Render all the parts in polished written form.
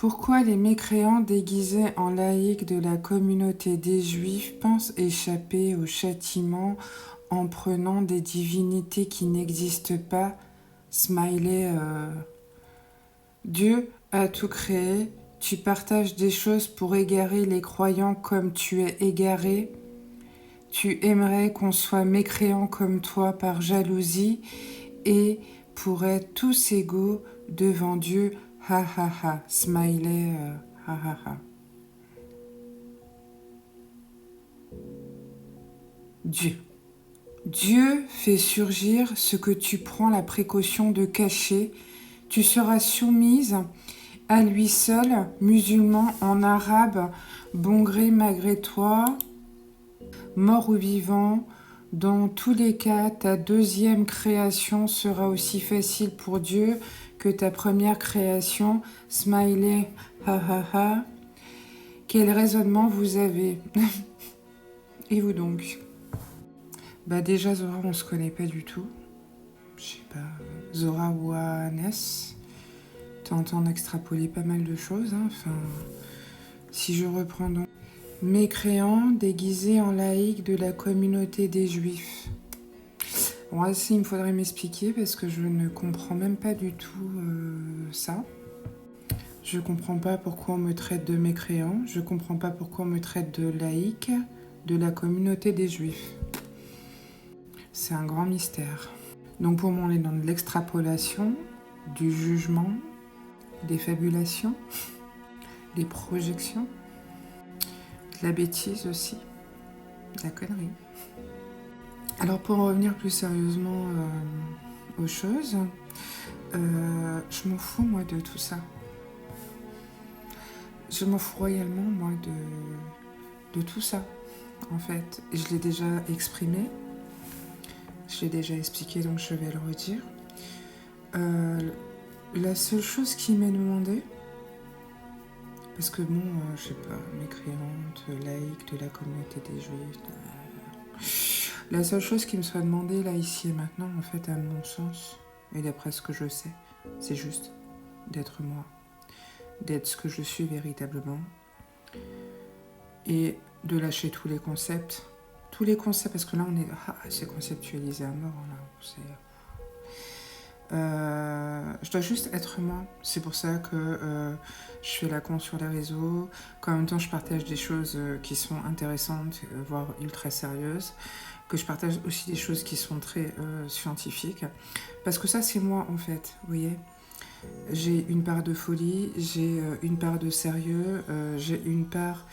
Pourquoi les mécréants déguisés en laïcs de la communauté des Juifs pensent échapper au châtiment en prenant des divinités qui n'existent pas? Smiley. Dieu a tout créé. Tu partages des choses pour égarer les croyants comme tu es égaré. Tu aimerais qu'on soit mécréants comme toi par jalousie et pour être tous égaux devant Dieu. Ha ha ha. Smiley. Ha ha ha. Dieu. Dieu fait surgir ce que tu prends la précaution de cacher. Tu seras soumise à lui seul, musulman en arabe, bon gré malgré toi, mort ou vivant. Dans tous les cas, ta deuxième création sera aussi facile pour Dieu que ta première création. Smiley, ha ha ha. Quel raisonnement vous avez? Et vous donc? Bah déjà Zora, on se connaît pas du tout. Je sais pas, Zora ou Ness. T'entends extrapoler pas mal de choses. Hein. Enfin, si je reprends donc. Mécréants déguisés en laïcs de la communauté des Juifs. Bon, aussi, il me faudrait m'expliquer parce que je ne comprends même pas du tout ça. Je comprends pas pourquoi on me traite de mécréant. Je comprends pas pourquoi on me traite de laïque de la communauté des Juifs. C'est un grand mystère. Donc pour moi, on est dans de l'extrapolation, du jugement, des fabulations, des projections, de la bêtise aussi, de la connerie. Alors pour en revenir plus sérieusement aux choses, je m'en fous moi de tout ça. Je m'en fous royalement moi de tout ça, en fait. Je l'ai déjà exprimé, je l'ai déjà expliqué, donc je vais le redire. La seule chose qui m'est demandée, parce que bon, je sais pas, mécréante, laïque de la communauté des Juifs, la seule chose qui me soit demandée là, ici et maintenant, en fait, à mon sens, et d'après ce que je sais, c'est juste d'être moi, d'être ce que je suis véritablement, et de lâcher tous les concepts, parce que là, on est, c'est conceptualisé à mort, là, c'est... je dois juste être moi. C'est pour ça que je fais la con sur les réseaux, qu'en même temps je partage des choses qui sont intéressantes, voire ultra sérieuses, que je partage aussi des choses qui sont très scientifiques, parce que ça c'est moi en fait, vous voyez. J'ai une part de folie, j'ai une part de sérieux, j'ai une part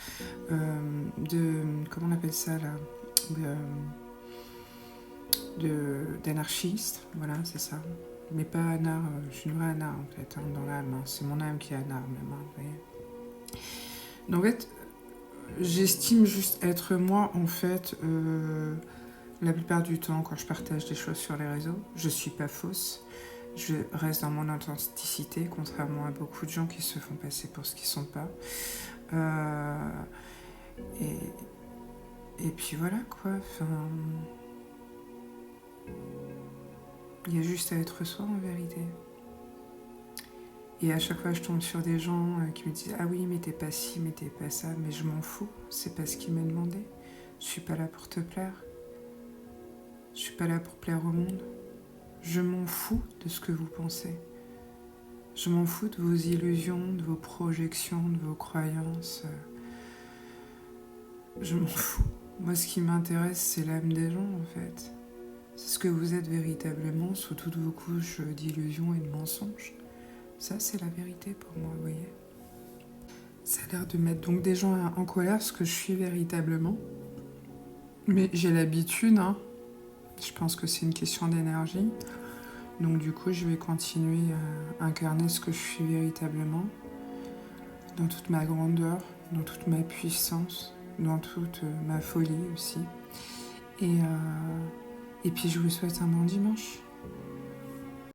de... comment on appelle ça là, d'anarchiste, voilà, c'est ça. Mais pas anard, je suis une vraie anard en fait, hein, dans l'âme. Hein. C'est mon âme qui est anard même, hein, vous voyez. Donc en fait, j'estime juste être moi en fait, la plupart du temps quand je partage des choses sur les réseaux. Je suis pas fausse, je reste dans mon authenticité, contrairement à beaucoup de gens qui se font passer pour ce qu'ils sont pas. Et puis voilà quoi, enfin... Il y a juste à être soi en vérité. Et à chaque fois je tombe sur des gens qui me disent « Ah oui, mais t'es pas ci, mais t'es pas ça », mais je m'en fous, c'est pas ce qui m'est demandé. Je suis pas là pour te plaire. Je suis pas là pour plaire au monde. Je m'en fous de ce que vous pensez. Je m'en fous de vos illusions, de vos projections, de vos croyances. Je m'en fous. Moi, ce qui m'intéresse, c'est l'âme des gens, en fait. C'est ce que vous êtes véritablement sous toutes vos couches d'illusions et de mensonges. Ça, c'est la vérité pour moi, vous voyez. Ça a l'air de mettre donc des gens en colère, ce que je suis véritablement. Mais j'ai l'habitude, hein. Je pense que c'est une question d'énergie. Donc du coup, je vais continuer à incarner ce que je suis véritablement, dans toute ma grandeur, dans toute ma puissance, dans toute ma folie aussi. Et puis je vous souhaite un bon dimanche.